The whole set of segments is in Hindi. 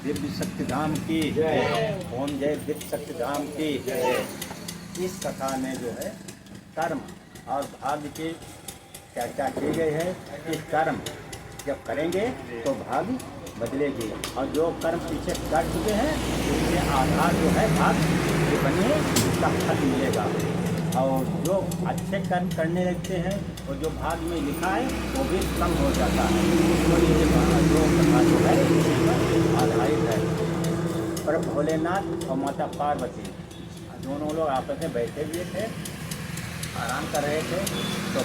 दिव्य शक्ति धाम की जय। ओम जय दिव्य शक्ति धाम की जय। इस कथा में जो है कर्म और भाग्य की चर्चा की गई है कि कर्म जब करेंगे तो भाग्य बदलेगी, और जो कर्म पीछे कर चुके हैं उसके आधार जो है भाग्य बने उसका फल मिलेगा। और जो अच्छे कर्म करने लगते हैं और जो भाग्य में लिखा है वो भी कम हो जाता है। तो ये जो कथा जो है इसी पर आधारित है। पर भोलेनाथ और माता पार्वती दोनों लोग आपस में बैठे हुए थे, आराम कर रहे थे। तो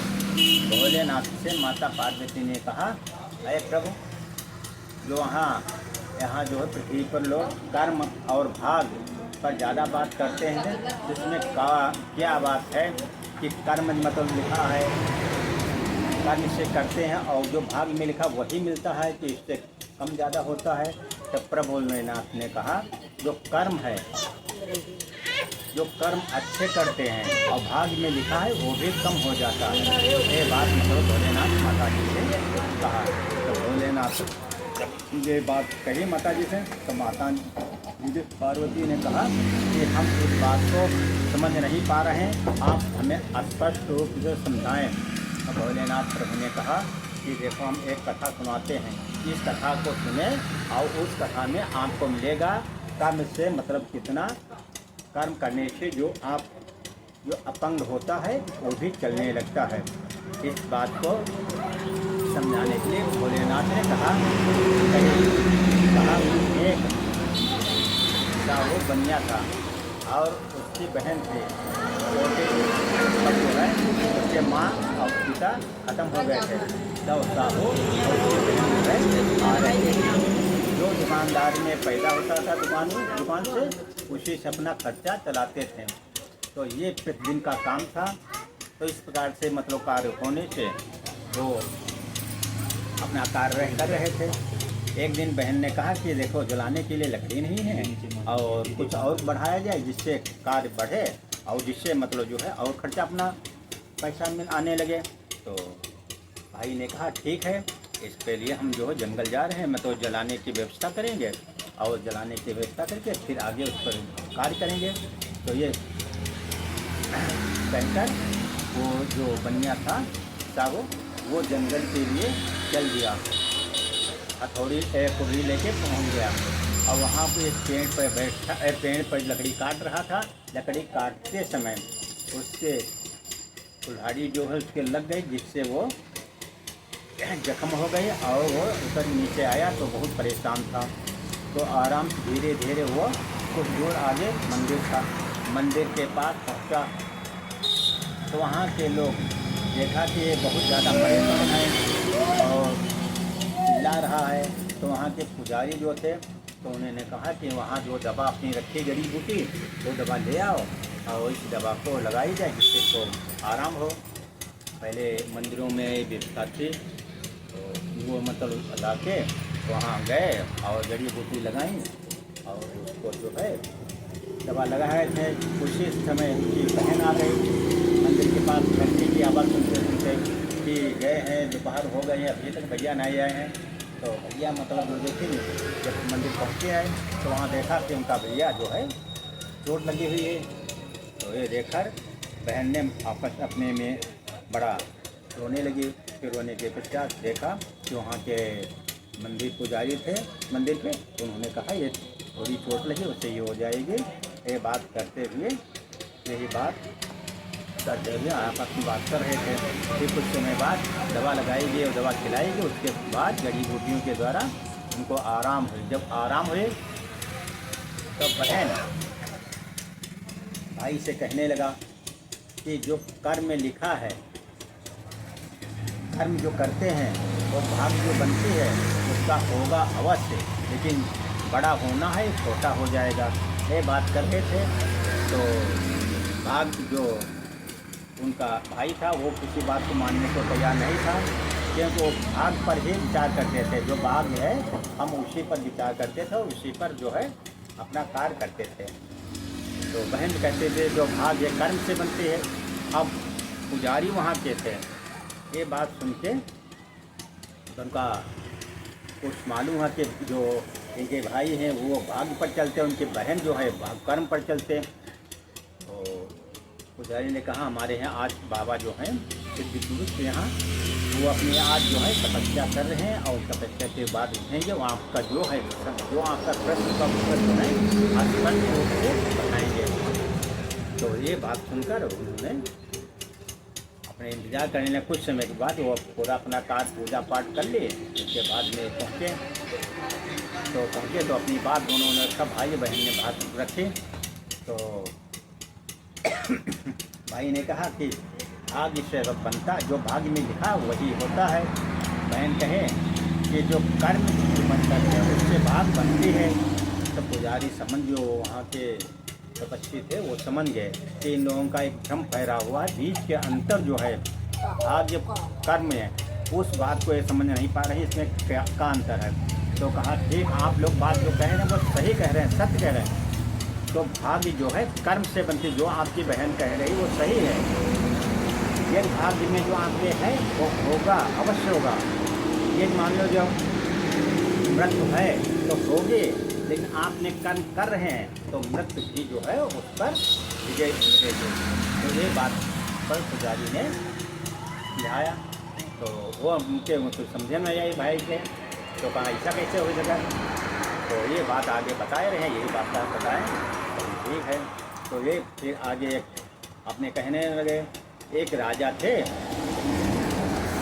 भोलेनाथ से माता पार्वती ने कहा, अरे प्रभु, जो यहाँ जो है पृथ्वी पर लोग कर्म और भाग्य पर ज़्यादा बात करते हैं, जिसमें क्या बात है कि कर्म मतलब लिखा है कर्म से करते हैं और जो भाग्य में लिखा वही मिलता है कि इससे कम ज़्यादा होता है। तब प्रभु भोलेनाथ ने कहा, जो कर्म है, जो कर्म अच्छे करते हैं और भाग्य में लिखा है वो भी कम हो जाता है। ये बात मतलब भोलेनाथ माता जी से कहा। तो भोलेनाथ जब ये बात कही माता जी से, तो माता जी पार्वती ने कहा कि हम इस बात को समझ नहीं पा रहे हैं, आप हमें स्पष्ट रूप से समझाएं। तो भोलेनाथ प्रभु ने कहा कि देखो, हम एक कथा सुनाते हैं, इस कथा को सुने और उस कथा में आपको मिलेगा कर्म से मतलब कितना, कर्म करने से जो अपंग होता है वो भी चलने लगता है। इस बात को समझाने के लिए भोलेनाथ ने कहा एक वो बनिया था और उसकी बहन थी, छोटे जो है उसके माँ और पिता खत्म हो गए थे। तब साहू और उसकी बहन जो है आ रहे थे। जो दुकानदार में पैदा होता था दुकान से, उसी से अपना खर्चा चलाते थे। तो ये प्रतिदिन का काम था। तो इस प्रकार से मतलब कार्य होने से वो अपना कार्य कर रहे थे। एक दिन बहन ने कहा कि देखो, जलाने के लिए लकड़ी नहीं है और कुछ और बढ़ाया जाए जिससे कार्य बढ़े और जिससे मतलब जो है और खर्चा अपना पैसा में आने लगे। तो भाई ने कहा ठीक है, इसके लिए हम जो है जंगल जा रहे हैं, मतलब जलाने की व्यवस्था करेंगे और जलाने की व्यवस्था करके फिर आगे उस पर कार्य करेंगे। तो ये कहकर वो जो बनिया था साहू, वो जंगल के लिए चल दिया। हथौड़ी कुर्री लेके पहुंच गया और वहाँ पे एक पेड़ पर लकड़ी काट रहा था। लकड़ी काटते समय उसके कुल्हाड़ी जो है उसके लग गई, जिससे वो जख्म हो गई और वो उतर नीचे आया। तो बहुत परेशान था। तो आराम से धीरे धीरे वो कुछ दूर आगे मंदिर था, मंदिर के पास पहुँचा। तो वहाँ के लोग देखा कि ये बहुत ज़्यादा परेशान है और चिल्ला रहा है। तो वहाँ के पुजारी जो थे, तो उन्होंने कहा कि वहाँ जो दवा अपनी रखी जड़ी बूटी, वो दवा ले आओ और इस दवा को लगाई जाए जिससे तो आराम हो। पहले मंदिरों में व्यवस्था थी, तो वो मतलब ला के वहाँ गए और जड़ी बूटी लगाई और उसको जो है दवा लगाए थे। उसी समय उनकी बहन आ गई मंदिर के पास। घंटे की आवाज़ सुनते कि गए हैं, दोपहर हो गए हैं, अभी तक भैया नहीं आए हैं। तो भैया मतलब जो देखी, जब मंदिर पहुँचे आए तो वहाँ देखा कि उनका भैया जो है चोट लगी हुई है। तो ये देखकर बहन ने आपस अपने में बड़ा रोने लगी। फिर रोने के पश्चात देखा कि वहाँ के मंदिर पुजारी थे मंदिर पे, तो उन्होंने कहा ये थोड़ी चोट लगी, उससे ये हो जाएगी। ये बात करते हुए यही बात करते हुए आपस में बात कर रहे थे। फिर कुछ समय बाद दवा लगाएगी और दवा खिलाएगी। उसके बाद जड़ी बूटियों के द्वारा उनको आराम हुई। जब आराम हुए तो बहन भाई से कहने लगा कि जो कर्म में लिखा है, कर्म जो करते हैं वो भाग्य जो बनती है उसका होगा अवश्य, लेकिन बड़ा होना है, छोटा हो जाएगा। ये बात कर रहे थे। तो भाग्य जो उनका भाई था वो किसी बात को मानने को तैयार नहीं था, क्योंकि वो भाग्य पर ही विचार करते थे। जो भाग्य है हम उसी पर विचार करते थे और उसी पर जो है अपना कार्य करते थे। तो बहन कहते थे जो भाग्य कर्म से बनती है। अब पुजारी वहाँ के थे। ये बात सुन के उनका कुछ मालूम है कि जो इनके भाई हैं वो भाग्य पर चलते, उनके बहन जो है कर्म पर चलते। तो पुजारी ने कहा हमारे यहाँ आज बाबा जो हैं सिद्ध पुरुष के यहाँ वो अपने आज जो है तपस्या कर रहे हैं और तपस्या के बाद उठेंगे। वो आपका जो है जो आपका प्रश्न का उत्तर जो है आज स्पष्ट रूप से बताएंगे। तो ये बात सुनकर उन्होंने अपने इंतजार करने लगे। कुछ समय के बाद वो पूरा अपना कार्य पूजा पाठ कर लिए। उसके बाद में पहुँचे तो अपनी बात दोनों ने सब भाई बहन ने बात रखी। तो भाई ने कहा कि भाग्य से अब बनता, जो भाग्य में लिखा वही होता है। बहन कहे कि जो कर्म बनता है उससे भाग बनती है। तो पुजारी समझ जो वहाँ के तपस्वी थे वो समझ गए कि इन लोगों का एक भ्रम फैला हुआ है, बीच के अंतर जो है भाग्य कर्म है उस बात को ये समझ नहीं पा रहे, इसमें क्या अंतर है। तो कहा ठीक, आप लोग बात जो कह रहे हैं वो सही कह रहे हैं, सत्य कह रहे हैं। तो भाग्य जो है कर्म से बनती, जो आपकी बहन कह रही वो सही है। ये भाग्य में जो आपके है वो होगा, अवश्य होगा। ये मान लो जो मृत्यु है तो होगी, लेकिन आपने कर्म कर रहे हैं तो मृत्यु भी जो है उस पर विजय देगी। तो ये बात पर पुजारी ने समझाया। तो वो उनके कुछ समझे में आई भाई के। तो कहा ऐसा कैसे हो सका। तो ये बात आगे बताए रहे, यही बात बताएं तो ठीक है। तो ये फिर आगे अपने कहने लगे, एक राजा थे,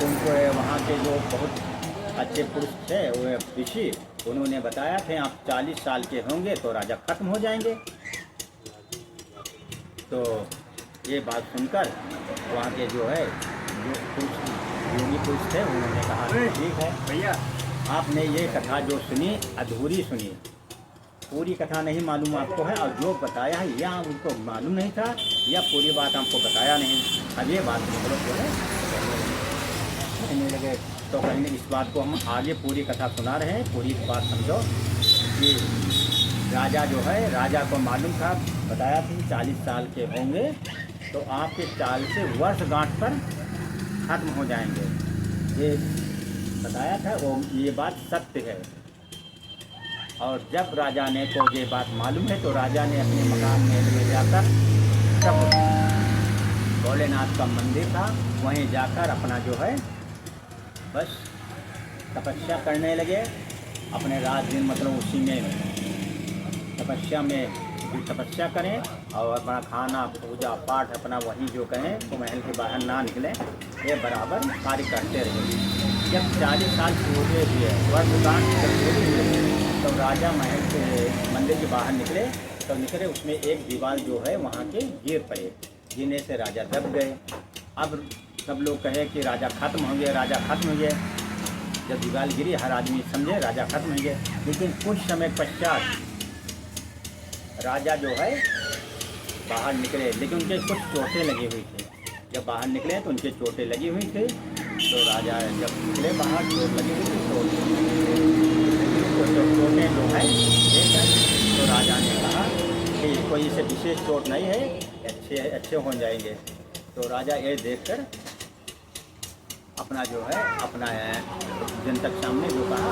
उनको वहाँ के जो बहुत अच्छे पुरुष थे वो ऋषि, उन्होंने बताया थे आप 40 साल के होंगे तो राजा खत्म हो जाएंगे। तो ये बात सुनकर वहाँ के जो है जो पुरुष योगी पुरुष थे उन्होंने कहा ठीक है भैया, आपने ये कथा जो सुनी अधूरी सुनी, पूरी कथा नहीं मालूम आपको है, और जो बताया है यह उनको मालूम नहीं था, या पूरी बात आपको बताया नहीं। अब ये बात जो है कहने लगे। तो कहीं इस बात को हम आगे पूरी कथा सुना रहे हैं, पूरी बात समझो कि राजा जो है, राजा को मालूम था, बताया था 40 साल के होंगे तो आपके 40 वर्षगांठ पर खत्म हो जाएंगे, ये बताया था। वो ये बात सत्य है। और जब राजा ने को ये बात मालूम है तो राजा ने अपने मकान में जाकर, तब भोलेनाथ का मंदिर था, वहीं जाकर अपना जो है बस तपस्या करने लगे। अपने रात दिन मतलब उसी में तपस्या में तपस्या करें और अपना खाना पूजा पाठ अपना वहीं जो कहें तो महल के बाहर ना निकलें, ये बराबर कार्य करते रहे। जब 40 साल पूरे हुए, वर्षगांठ जब पूरी हुई, तो राजा महल के मंदिर के बाहर निकले। तो निकले उसमें एक दीवार जो है वहाँ के गिर पड़े, गिरने से राजा दब गए। अब सब लोग कहे कि राजा खत्म हो गए, राजा खत्म हो गए। जब दीवार गिरी हर आदमी समझे राजा खत्म हो गए। लेकिन कुछ समय पश्चात राजा जो है बाहर निकले, लेकिन उनके कुछ चोटें लगी हुई थी। जब बाहर निकले तो उनके चोटें लगी हुई थी। तो राजा जब निकले बाहर, चोट लगी हुई थी तो चोटें जो है देखकर तो राजा ने कहा कि कोई इसे विशेष चोट नहीं है, अच्छे हो जाएंगे। तो राजा ये देखकर अपना जो है अपना जनता के सामने जो कहा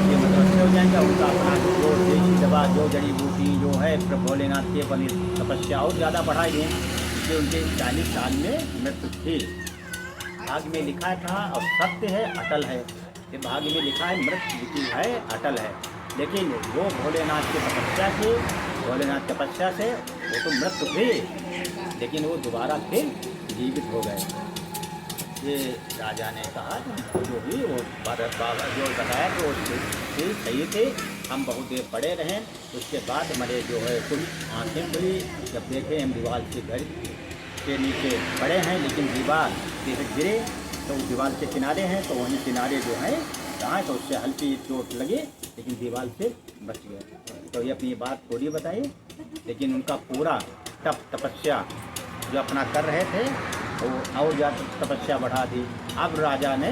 ये मतलब अच्छे हो जाएंगे। उनका अपना जो देसी दवा, जो जड़ी बूटी जो है भोलेनाथ के बनी तपस्या और ज़्यादा बढ़ाई गई, इसलिए उनके 40 साल में मृत्यु थी। भाग्य में लिखा था और सत्य है, अटल है। ये भाग्य में लिखा है, मृत्यु है, अटल है। लेकिन वो भोलेनाथ की तपस्या से, भोलेनाथ तपस्या से वो तो मृत्यु थी, लेकिन वो दोबारा फिर जीवित हो गए। ये राजा ने कहा जो भी वो बाबा जो बताया तो वो सही थे। हम बहुत देर पड़े रहें, उसके बाद हमारे जो है कुछ आँखें खुली। जब देखे हम दीवार के घर के नीचे पड़े हैं, लेकिन दीवार गिरे तो दीवार के किनारे हैं, तो वहीं किनारे जो है रहा तो उससे हल्की चोट लगी, लेकिन दीवार से बच गए। तो ये अपनी बात पूरी बताई, लेकिन उनका पूरा तपस्या जो अपना कर रहे थे वो और ज़्यादा तपस्या बढ़ा दी। अब राजा ने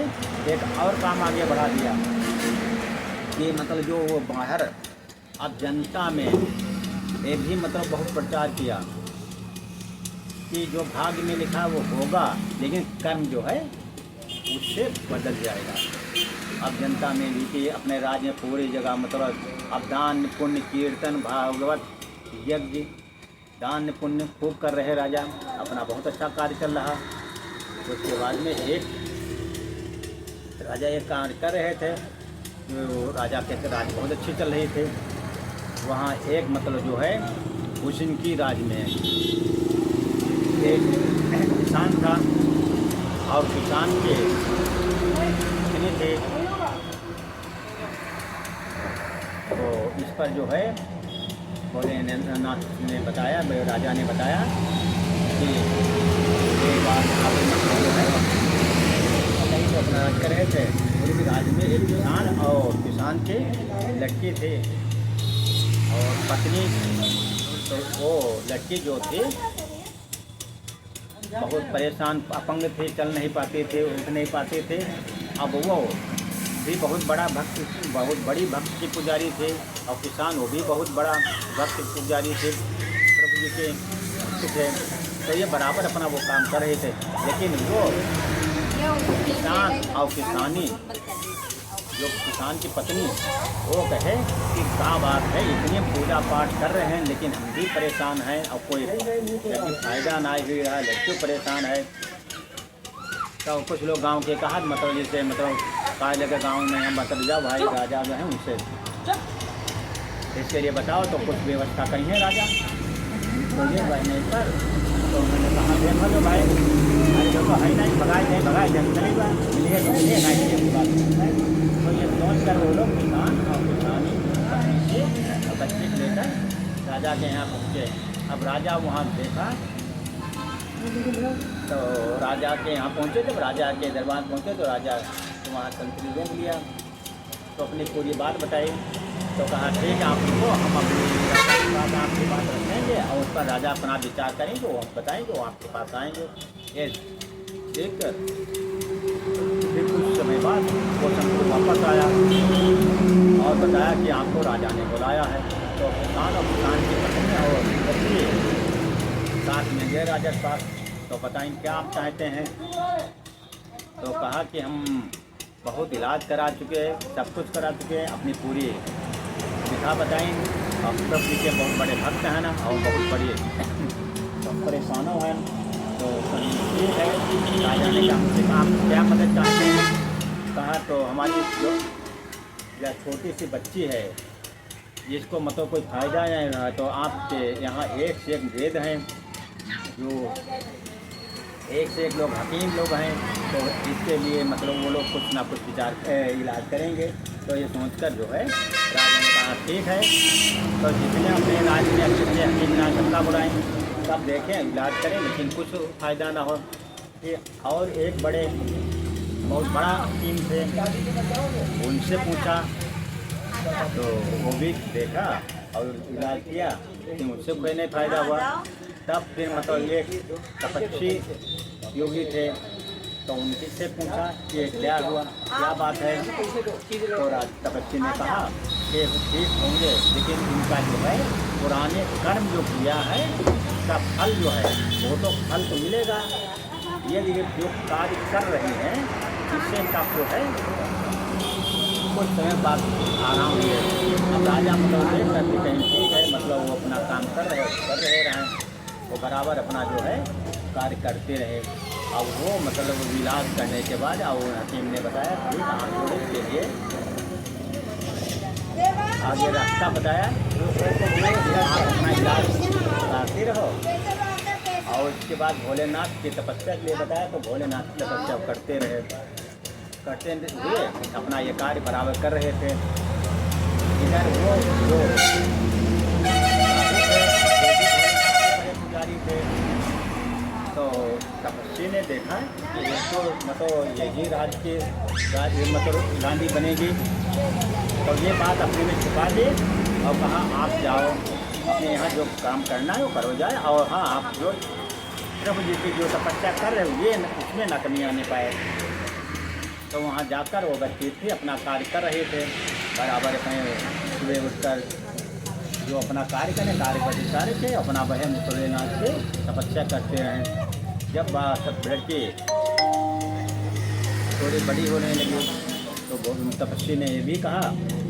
एक और काम आगे बढ़ा दिया कि मतलब जो वो बाहर अब जनता में ये भी मतलब बहुत प्रचार किया कि जो भाग्य में लिखा वो होगा, लेकिन कर्म जो है उससे बदल जाएगा। अब जनता में भी कि अपने राज्य में पूरी जगह मतलब अब दान पुण्य कीर्तन भागवत यज्ञ दान पुण्य खूब कर रहे राजा, अपना बहुत अच्छा कार्य चल रहा। उसके बाद में एक राजा एक कार्य कर रहे थे, जो राजा के राज बहुत अच्छी चल रही थे। वहाँ एक मतलब जो है उनकी राज में एक किसान था, और किसान के कितने थे, तो इस पर जो है भोलेनाथ ने बताया, राजा ने बताया कि एक बार आप जो है कहीं तो अपना राज कर रहे थे, पूरे राज्य में एक किसान और किसान के लड़की थे और पत्नी, तो वो लड़की जो थी बहुत परेशान अपंग थे, चल नहीं पाते थे, उठ नहीं पाते थे। अब वो भी बहुत बड़ा भक्त, बहुत बड़ी भक्त के पुजारी थे, और किसान वो भी बहुत बड़ा भक्त पुजारी थे, प्रभु जी के भक्त थे। तो ये बराबर अपना वो काम कर रहे थे। लेकिन वो किसान और किसानी जो किसान की पत्नी वो कहे कि क्या बात है, इतनी पूजा पाठ कर रहे हैं लेकिन हम भी परेशान हैं, और कोई फायदा ना ही रहा, लड़कियों परेशान है। तो कुछ लोग गांव के कहा मतलब जैसे मतलब कहा लगे गांव में हम मतलब जाओ भाई राजा जो हैं उनसे इसके लिए बताओ, तो कुछ व्यवस्था करी है राजा। तो ये बहने पर तो उन्होंने कहा देखो जो भाई अरे जो है नहीं भगाए चलेगा मिलिए तो मिलिए। तो ये सोच कर वो लोग किसान और किसानी से बच्चे लेकर राजा के यहाँ पहुँचे। अब राजा वहाँ देखा, तो राजा के यहाँ पहुँचे, जब राजा के दरबार पहुँचे तो राजा वहाँ संतरी रोक लिया, तो अपनी पूरी बात बताई। तो कहा ठीक है आपको हम अपनी बात आपकी बात रखेंगे और उस पर राजा अपना विचार करेंगे, वो हम बताएंगे, वो आपके पास आएंगे। ये देख कर फिर कुछ समय बाद वो संतरी वापस आया और बताया कि आपको राजा ने बुलाया है। तो किसान और किसान की पत्नी और बच्चे साथ में गए राजा के पास। तो बताएं क्या आप चाहते हैं। तो कहा कि हम बहुत इलाज करा चुके हैं, सब कुछ करा चुके हैं, अपनी पूरी दिखा बताएं। और प्रभु जी के बहुत बड़े भक्त हैं ना, और बहुत बड़ी तो परेशानों हैं। तो ये है राजा ने कहा हमसे आप क्या मदद चाहते हैं। कहा तो हमारी जो या छोटी सी बच्ची है जिसको मतलब कोई फ़ायदा नहीं रहा, तो आपके यहाँ एक से एक वेद हैं, जो एक से एक लोग हकीम लोग हैं, तो इसके लिए मतलब वो लोग कुछ ना कुछ विचार इलाज करेंगे। तो ये सोचकर जो है राजा ने कहा ठीक है, तो जितने अपने इलाज में अच्छे हकीम इलाज सबका बुलाएँ, सब देखें इलाज करें, लेकिन कुछ फ़ायदा ना हो। ये और एक बड़े बहुत बड़ा हकीम थे, उनसे पूछा तो वो भी देखा और इलाज किया, लेकिन उससे कोई नहीं फ़ायदा हुआ। तब फिर मतलब ये तपस्वी योगी थे, तो उनसे से पूछा कि क्या हुआ, क्या बात है। तो तपस्वी ने कहा कि ठीक होंगे, लेकिन उनका जो है पुराने कर्म जो किया है उसका फल जो है वो तो फल तो मिलेगा, ये जो कार्य कर रहे हैं इससे इनका जो है कुछ समय बाद आराम मिले। अब राजा मतलब देख करके कहीं ठीक है, मतलब वो अपना काम कर रहे वो बराबर अपना जो है कार्य करते रहे। अब वो मतलब इलाज करने के बाद और हकीम ने बताया ठीक आप थोड़े के लिए आगे रास्ता बताया, आप अपना इलाज कराते रहो। और उसके बाद भोलेनाथ की तपस्या के लिए बताया, तो भोलेनाथ की तपस्या करते रहे, करते हुए अपना ये कार्य बराबर कर रहे थे। इधर वो जो पुजारी थे, तो तपस्वी ने देखा कि इसको मतलब यही राज्य मतलब गांधी बनेगी, तो ये बात अपने में छुपा ली और कहा आप जाओ अपने यहाँ जो काम करना है वो करो जाए, और हाँ आप जो प्रभु जी की जो तपस्या कर रहे हो ये उसमें न कमी आने पाए। तो वहाँ जाकर वो बच्चे थे अपना कार्य कर रहे थे बराबर, अपने सुबह उठकर जो अपना कार्य करें कार्य पर सारे थे, अपना बहन भोलेनाथ से तपस्या करते हैं। जब बात लड़की थोड़ी बड़ी होने लगी तो तपस्वी ने ये भी कहा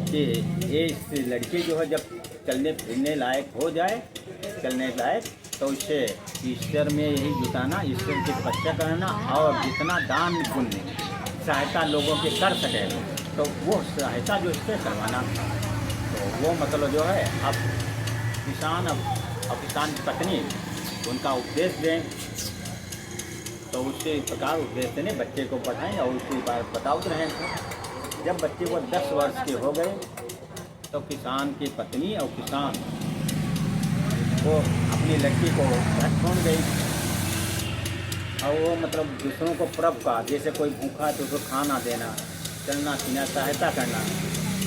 कि ये इस लड़की जो है जब चलने फिरने लायक हो जाए, चलने लायक, तो इसे ईश्वर में यही जुटाना, ईश्वर की तपस्या करना और जितना दान पुण्य सहायता लोगों के कर सके तो वो सहायता जो इससे करवाना। तो वो मतलब जो है अब किसान अब किसान की पत्नी उनका उपदेश दें, तो उसी प्रकार उपदेश देने बच्चे को पढ़ाएं और उसी बार बताते रहें। जब बच्चे को 10 वर्ष के हो गए तो किसान की पत्नी और किसान वो अपनी लड़की को घर छोड़ गई और वो मतलब दूसरों को पर्व का, जैसे कोई भूखा है तो उसको खाना देना, चलना फिरना, सहायता करना,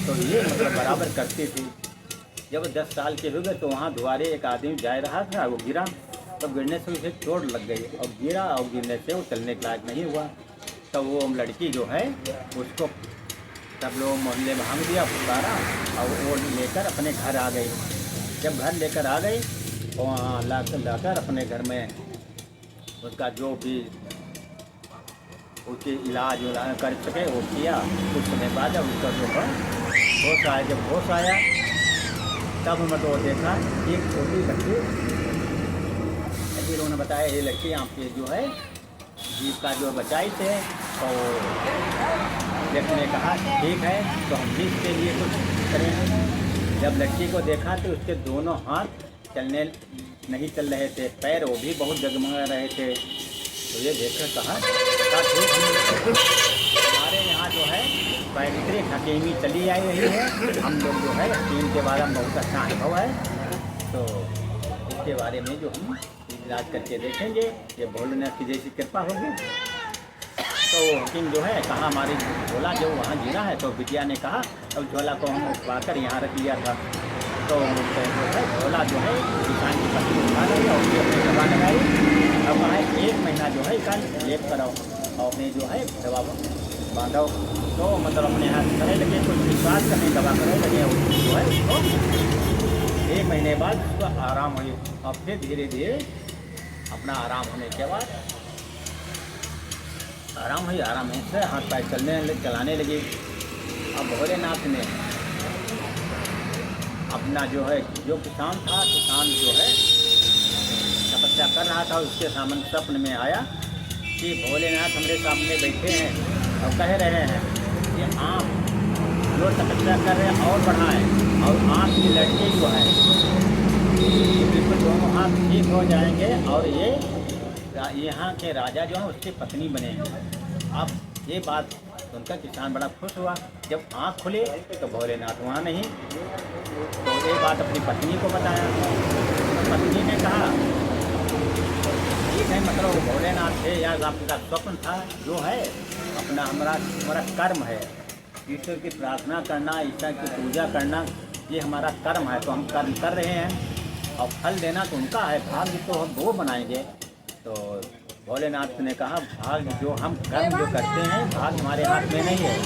तो ये मतलब बराबर करती थी। जब 10 साल के हो गए तो वहाँ द्वारे एक आदमी जा रहा था, वो गिरा, तो गिरने से उसे चोट लग गई और गिरा और गिरने से वो चलने के लायक नहीं हुआ। तो वो लड़की जो है उसको सब लोग मोहल्ले भांग दिया, पुकारा और वो लेकर अपने घर आ गई। जब घर लेकर आ गई तो वहाँ लाकर अपने घर में उसका जो भी उसके इलाज कर सके वो किया। कुछ समय बाद उसका जो है होश आया, जब होश आया तब मतलब वो देखा एक छोटी लड़की, फिर उन्होंने बताया ये लड़की आपके जो है जीव का जो बचाई थे। तो देखने कहा ठीक है तो हम भी इसके लिए कुछ करेंगे। जब लड़की को देखा तो उसके दोनों हाथ चलने नहीं चल रहे थे, पैर वो भी बहुत जगमगा रहे थे। तो ये देखकर कहा हमारे यहाँ जो है पैतृक हकीमी चली आई रही है, हम लोग जो है हकीम के बारे में बहुत अच्छा अनुभव है, तो इसके बारे में जो हम इलाज करके देखेंगे, ये भोलेनाथ की जैसी कृपा होगी। तो हकीम जो है कहा हमारी झोला जो वहाँ गिरा है, तो बिटिया ने कहा अब झोला को हम उठवा कर यहाँ रख लिया था। तो जो है झोला जो है किसान की पत्नी उठा ली और उसकी अपनी दवा लगाई। अब वहाँ 1 महीना जो है इसका लेप कराओ और अपने जो है दवा बांधो। तो मतलब अपने हाथ करे लगे, कुछ विश्वास करने दवा करे लगे, जो है उसको 1 महीने बाद उसको आराम हुई और फिर धीरे धीरे अपना आराम होने के बाद आराम से हाथ पैर चलाने लगी। अब भोलेनाथ ने अपना जो है जो किसान था, किसान जो है तपस्या कर रहा था, उसके सामने स्वप्न में आया कि भोलेनाथ हमारे सामने बैठे हैं और कह रहे हैं कि आप जो तपस्या कर रहे हैं और बढ़ाएं और आपकी लड़की जो है बिल्कुल दोनों हाथ ठीक हो जाएंगे और ये यहाँ के राजा जो है उसकी पत्नी बनेंगे। अब ये बात सुनकर किसान बड़ा खुश हुआ। जब आँख खुले तो भोलेनाथ वहाँ नहीं। तो ये बात अपनी पत्नी को बताया, तो पत्नी ने कहा ठीक है, मतलब वो भोलेनाथ थे या आपका स्वप्न था, जो है अपना हमारा कर्म है, ईश्वर की प्रार्थना करना, ईश्वर की पूजा करना, ये हमारा कर्म है, तो हम कर्म कर रहे हैं और फल देना तो उनका है, भाग्य तो हम वो बनाएंगे। तो भोलेनाथ ने कहा भाग्य जो हम कर्म जो करते हैं भाग्य हमारे हाथ में नहीं है,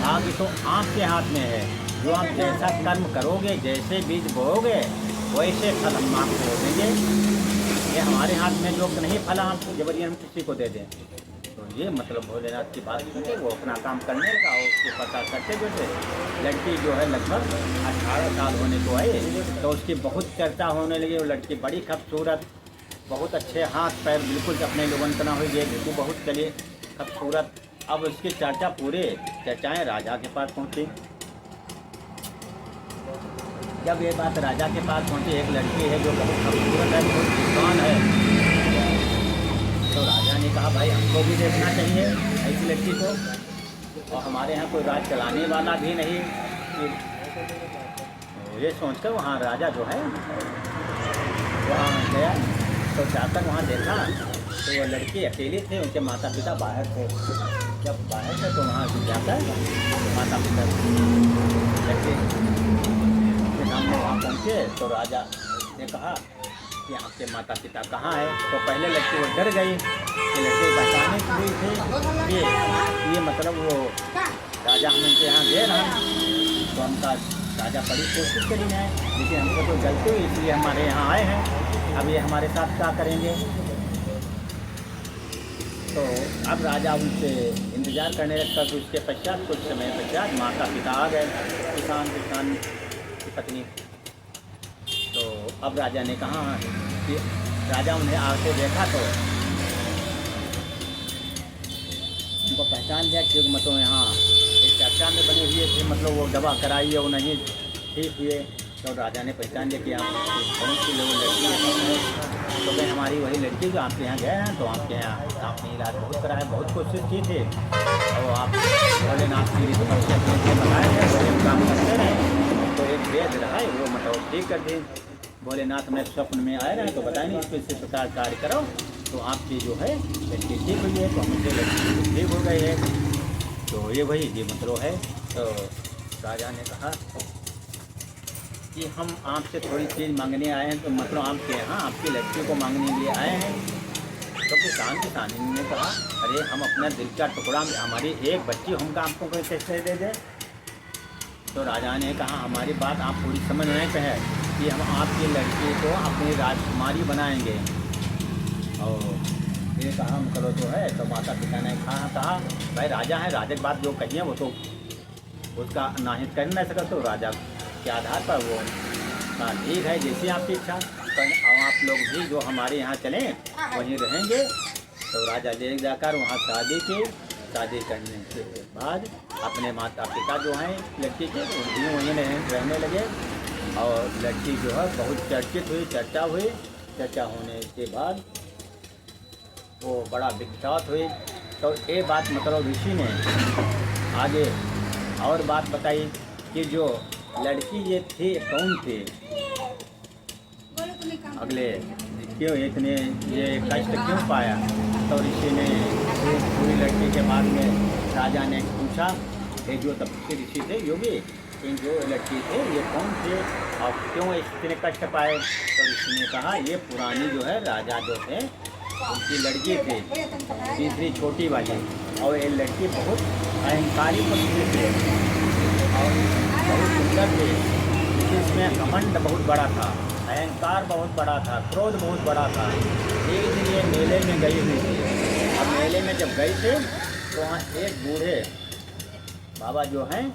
भाग्य तो आपके हाथ में है। जो आप जैसा कर्म करोगे, जैसे बीज बोओगे वैसे फल हम आपको देंगे। ये हमारे हाथ में जो नहीं फल हम जबरदस्ती हम किसी को दे दें। तो ये मतलब भोलेनाथ की बात सुन के वो अपना काम करने लगा और उसके पता करते जो थे लड़की जो है लगभग 18 साल होने को आई, तो उसकी बहुत चर्चा होने लगी। वो लड़की बड़ी खूबसूरत, बहुत अच्छे हाथ पैर बिल्कुल अपने लोगन हुई, ये बिल्कुल बहुत चली खूबसूरत। अब उसकी चर्चा पूरे चर्चाएँ राजा के पास पहुँची। जब ये बात राजा के पास पहुँची, एक लड़की है जो बहुत खूबसूरत है, बहुत विद्वान है, तो राजा ने कहा भाई हमको भी देखना चाहिए ऐसी लड़की को, और हमारे यहाँ कोई राज चलाने वाला भी नहीं। तो ये सोचकर वहाँ राजा जो है वहाँ गया, तो जाकर वहाँ देखा तो वो लड़की अकेली थे, उनके माता पिता बाहर थे। जब बाहर थे तो वहाँ जाकर माता पिता लड़के के सामने वहाँ पहुँचे, तो राजा ने कहा कि आपके माता पिता कहाँ हैं। तो पहले लड़की वो डर गई कि लड़के पहचाने की हुई थे ये मतलब वो राजा हम इनके यहाँ गए रहा, तो हमका राजा बड़ी कोशिश करी है, लेकिन हमको तो गलती हुई इसलिए हमारे यहाँ आए हैं, अब ये हमारे साथ क्या करेंगे। तो अब राजा उनसे इंतज़ार करने लगता, तो उसके पश्चात कुछ समय पश्चात माता पिता आ गए, किसान की पत्नी। तो अब राजा ने कहा कि राजा उन्हें आते देखा तो उनको पहचान लिया, क्योंकि मतलब यहाँ एक चर्चा में बने हुए थे, मतलब वो दवा कराई है वो नहीं ठीक हुए। तो राजा ने पहचान लिया कि आप कौन सी लोग लड़की है। तो भाई हमारी वही लड़की जो आपके यहाँ गए हैं, तो आपके यहाँ आपने इलाज बहुत कराया, बहुत कोशिश की थी, और आप भोलेनाथ की समस्या बताए थे, वो काम करते रहे, तो एक वेद रहा है वो मतलब ठीक कर दी। भोलेनाथ में स्वप्न में आए रहे तो बताए नहीं, इस प्रकार कार्य करो तो आपकी जो है लड़की ठीक हुई है, तो हमसे लड़की ठीक हो गई है। तो ये वही ये मतलब है। तो राजा ने कहा कि हम आपसे थोड़ी चीज़ मांगने आए हैं, तो मतलब आपके यहाँ आपकी लड़की को मांगने लिए आए हैं। तो किसानी ने कहा, अरे हम अपना दिल का टुकड़ा, हमारी एक बच्ची हमका आपको कैसे दे दे। तो राजा ने कहा, हमारी बात आप पूरी समझ नहीं कहे कि हम आपकी लड़की को अपनी राजकुमारी बनाएंगे। और ये कहा हम करो तो है। तो माता पिता ने कहा भाई राजा है, राजा की बात जो कही है वो तो उसका नाहित कर नहीं सकता। तो राजा के आधार पर वो ठीक है, जैसी आपकी इच्छा, पर आप लोग भी जो हमारे यहाँ चलें वहीं रहेंगे। तो राजा ले जाकर वहाँ शादी करने के बाद अपने माता पिता जो हैं लड़की के उनकी वहीं रहने लगे। और लड़की जो है बहुत चर्चित हुई, चर्चा होने के बाद वो बड़ा विख्यात हुई। तो ये बात मतलब ऋषि ने आगे और बात बताई कि जो लड़की ये थी कौन थी, अगले क्यों इतने ये कष्ट क्यों पाया। तो ऋषि ने पूरी लड़की के बाद में राजा ने पूछा, ये जो तपस्वी ऋषि थे योगी, इन जो लड़की थे ये कौन थे और क्यों इतने कष्ट पाए। तो ऋषि ने कहा, ये पुरानी जो है राजा जो थे उनकी लड़की थी, तीसरी छोटी वाली। और ये लड़की बहुत अहंकारी पत्नी थी और बहुत सुंदर थी, जिसमें घमंड बहुत बड़ा था, अहंकार बहुत बड़ा था, क्रोध बहुत बड़ा था। एक दिन ये मेले में गई हुई थी। अब मेले में जब गई थी तो वहाँ एक बूढ़े बाबा जो हैं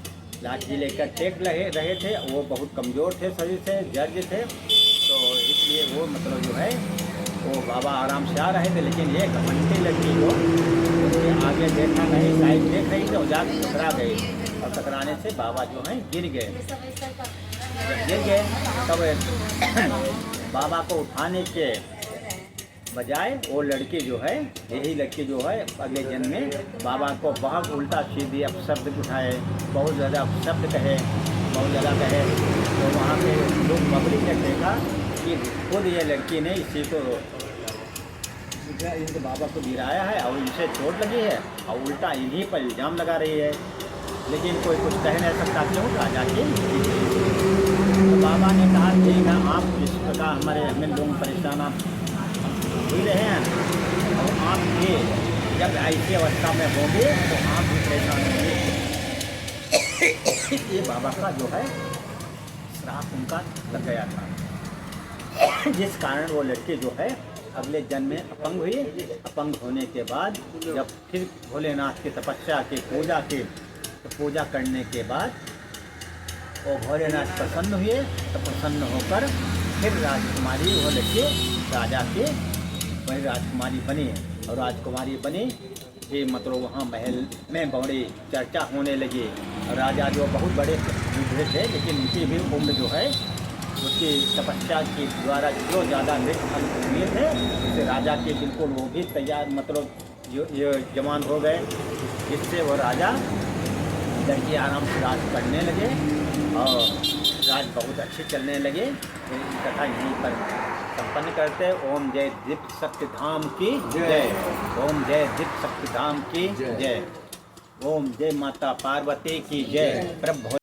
लाठी लेकर टेक रहे थे, वो बहुत कमज़ोर थे, शरीर से जर्ज थे। तो इसलिए वो मतलब जो है वो बाबा आराम से आ रहे थे, लेकिन ये घमंडी लड़की को उसके आगे देखा नहीं, साइड देख रही थी और जाकर टकरा गई। और टकराने से बाबा जो हैं गिर गए। जब गिर गए तब बाबा को उठाने के बजाय वो लड़की जो है, यही लड़की जो है अगले जन्म में बाबा को बहुत उल्टा सीधी अपशब्द उठाए, बहुत ज़्यादा अपशब्द कहे, बहुत ज़्यादा कहे। तो वहाँ पे लोग पब्लिक ने देखा कि खुद ये लड़की ने इसी को इनके बाबा को गिराया है और इनसे चोट लगी है और उल्टा इन्हीं पर इल्ज़ाम लगा रही है। लेकिन कोई कुछ कह नहीं सकता, क्यों? राजा की। तो बाबा ने कहा, ठीक है, आप इस प्रकार हमें लोग परेशान आप हुई रहे हैं, और आप भी जब ऐसी अवस्था में होंगे तो आप भी परेशान होंगे। ये बाबा का जो है श्राप उनका लग गया था, जिस कारण वो लड़की जो है अगले जन्म में अपंग हुई। अपंग होने के बाद जब फिर भोलेनाथ की तपस्या की पूजा करने के बाद वो भोलेनाथ प्रसन्न हुए। तो प्रसन्न होकर फिर राजकुमारी वो लड़की राजा के वही राजकुमारी बनी। और राजकुमारी बनी ये मतलब वहाँ महल में बड़ी चर्चा होने लगी। राजा जो बहुत बड़े बुढ़े थे, लेकिन उनकी भी उम्र जो है उसकी तपस्या के द्वारा जो ज़्यादा नृत्य हुए थे, उससे राजा के बिल्कुल वो भी तैयार मतलब ये जवान हो गए। इससे वो राजा लड़की आराम से राज करने लगे और राज बहुत अच्छे चलने लगे। तो कथा यहीं पर संपन्न करते। ओम जय दीप्त शक्ति धाम की जय। ओम जय दीप्त शक्ति धाम की जय। ओम जय माता पार्वती की जय। प्रभु